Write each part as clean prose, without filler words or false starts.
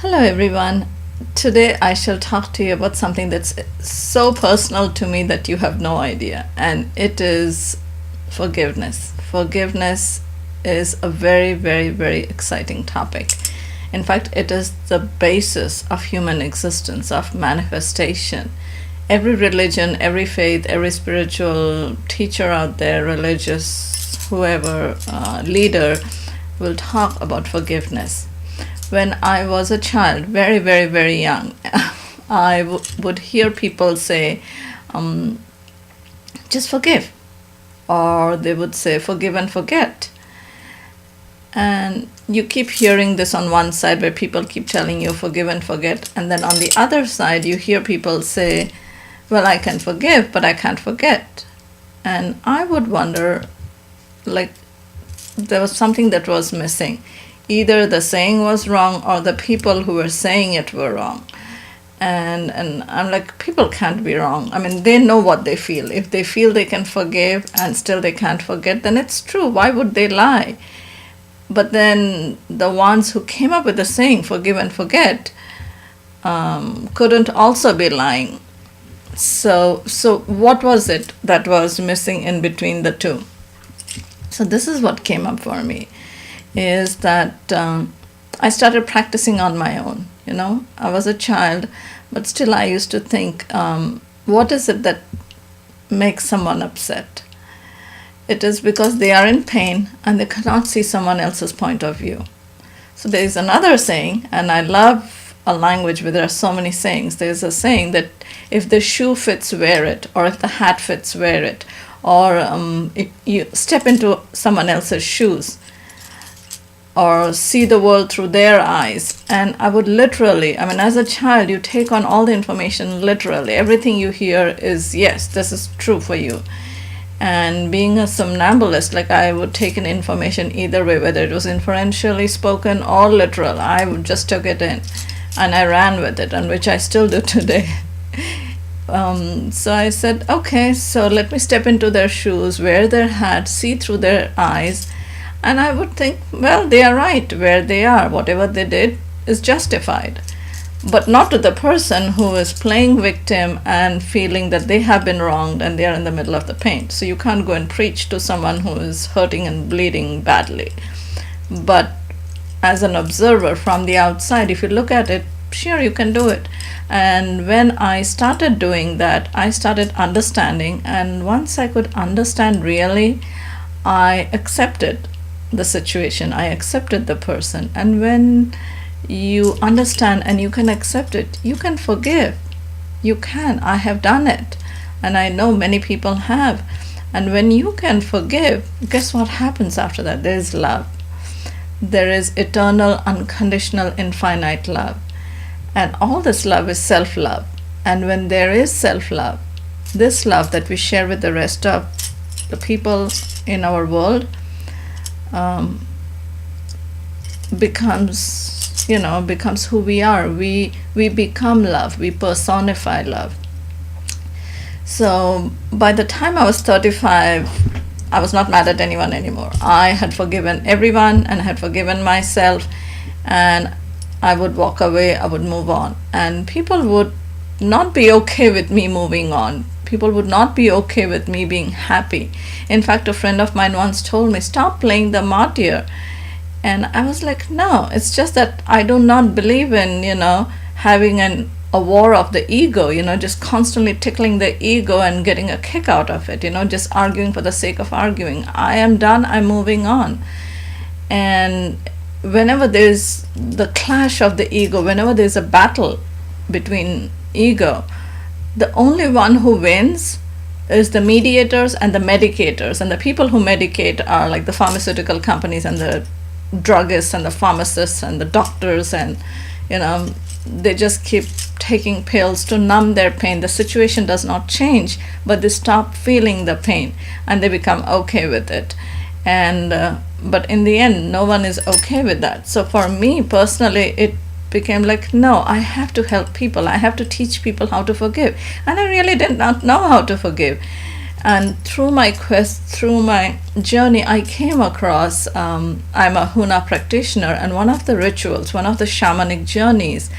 Hello, everyone. Today I shall talk to you about something that's so personal to me that you have no idea, and it is forgiveness. Forgiveness is a very, very, very exciting topic. In fact, it is the basis of human existence, of manifestation. Every religion, every faith, every spiritual teacher out there, religious, whoever, leader, will talk about forgiveness. When I was a child, very, very, very young, I would hear people say, just forgive. Or they would say, forgive and forget. And you keep hearing this on one side where people keep telling you, forgive and forget. And then on the other side, you hear people say, well, I can forgive, but I can't forget. And I would wonder, like, there was something that was missing. Either the saying was wrong or the people who were saying it were wrong. And I'm like, people can't be wrong. I mean, they know what they feel. If they feel they can forgive and still they can't forget, then it's true. Why would they lie? But then the ones who came up with the saying, forgive and forget, couldn't also be lying. So what was it that was missing in between the two? So this is what came up for me, is that I started practicing on my own. I was a child, but still I used to think, what is it that makes someone upset? It is because they are in pain and they cannot see someone else's point of view. So there is another saying, and I love a language where there are so many sayings. There's a saying that if the shoe fits, wear it, or if the hat fits, wear it, or if you step into someone else's shoes, or see the world through their eyes. And I would literally, as a child, you take on all the information literally. Everything you hear is, yes, this is true for you. And being a somnambulist, like, I would take in information either way, whether it was inferentially spoken or literal. I would just took it in and I ran with it, and which I still do today. So I said, okay, so let me step into their shoes, wear their hat, see through their eyes. And I would think, well, they are right where they are. Whatever they did is justified. But not to the person who is playing victim and feeling that they have been wronged and they are in the middle of the pain. So you can't go and preach to someone who is hurting and bleeding badly. But as an observer from the outside, if you look at it, sure, you can do it. And when I started doing that, I started understanding. And once I could understand really, I accepted the situation. I accepted the person. And when you understand and you can accept it, you can forgive. You can. I have done it. And I know many people have. And when you can forgive, guess what happens after that? There is love. There is eternal, unconditional, infinite love. And all this love is self-love. And when there is self-love, this love that we share with the rest of the people in our world, becomes who we are. We become love. We personify love. So by the time I was 35, I was not mad at anyone anymore. I had forgiven everyone and I had forgiven myself, and I would walk away, I would move on. And people would not be okay with me moving on. People would not be okay with me being happy. In fact, a friend of mine once told me, stop playing the martyr. And I was like, no, it's just that I do not believe in, having a war of the ego, just constantly tickling the ego and getting a kick out of it, just arguing for the sake of arguing. I am done, I'm moving on. And whenever there's the clash of the ego, whenever there's a battle between ego, the only one who wins is the mediators and the medicators. And the people who medicate are like the pharmaceutical companies and the druggists and the pharmacists and the doctors, and they just keep taking pills to numb their pain. The situation does not change, but they stop feeling the pain and they become okay with it. And but in the end, no one is okay with that. So for me personally, it became like, no, I have to help people. I have to teach people how to forgive. And I really did not know how to forgive. And through my quest, through my journey, I came across, I'm a huna practitioner, and one of the rituals, one of the shamanic journeys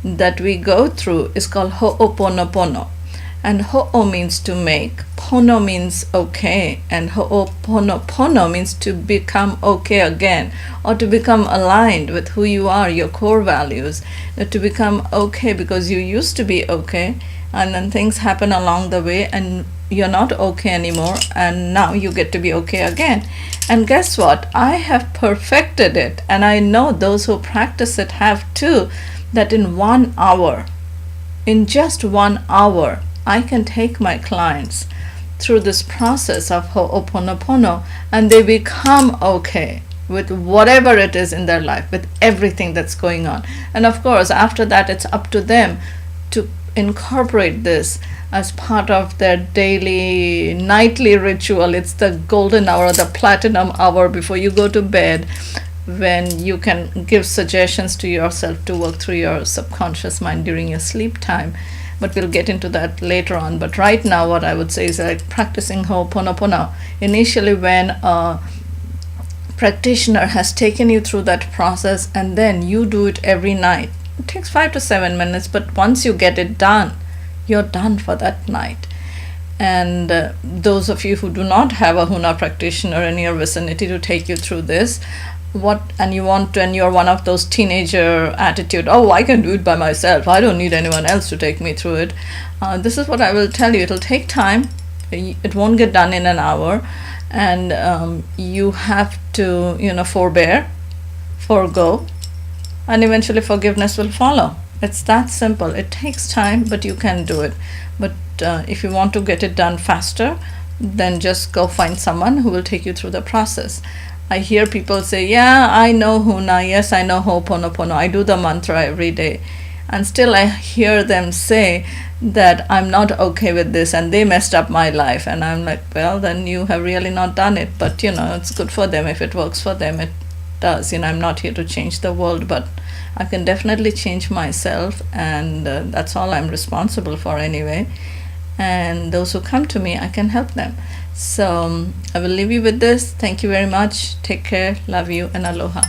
that we go through is called ho'oponopono. And ho'o means to make, pono means okay, and ho'oponopono means to become okay again, or to become aligned with who you are, your core values, to become okay because you used to be okay, and then things happen along the way and you're not okay anymore, and now you get to be okay again. And guess what? I have perfected it, and I know those who practice it have too, that in 1 hour, in just 1 hour, I can take my clients through this process of ho'oponopono, and they become okay with whatever it is in their life, with everything that's going on. And of course, after that, it's up to them to incorporate this as part of their daily, nightly ritual. It's the golden hour, the platinum hour before you go to bed, when you can give suggestions to yourself to work through your subconscious mind during your sleep time. But we'll get into that later on. But right now, what I would say is like practicing ho'oponopono. Initially, when a practitioner has taken you through that process, and then you do it every night. It takes 5 to 7 minutes, but once you get it done, you're done for that night. And those of you who do not have a huna practitioner in your vicinity to take you through this, and you're one of those teenager attitude, oh, I can do it by myself, I don't need anyone else to take me through it. This is what I will tell you. It'll take time. It won't get done in an hour, and you have to, forbear, forgo, and eventually forgiveness will follow. It's that simple. It takes time, but you can do it. But if you want to get it done faster, then just go find someone who will take you through the process. I hear people say, yeah, I know huna, yes, I know ho'oponopono, I do the mantra every day. And still I hear them say that I'm not okay with this and they messed up my life. And I'm like, well, then you have really not done it. But, it's good for them. If it works for them, it does. I'm not here to change the world, but I can definitely change myself. And that's all I'm responsible for anyway. And those who come to me, I can help them. So I will leave you with this. Thank you very much. Take care. Love you and aloha.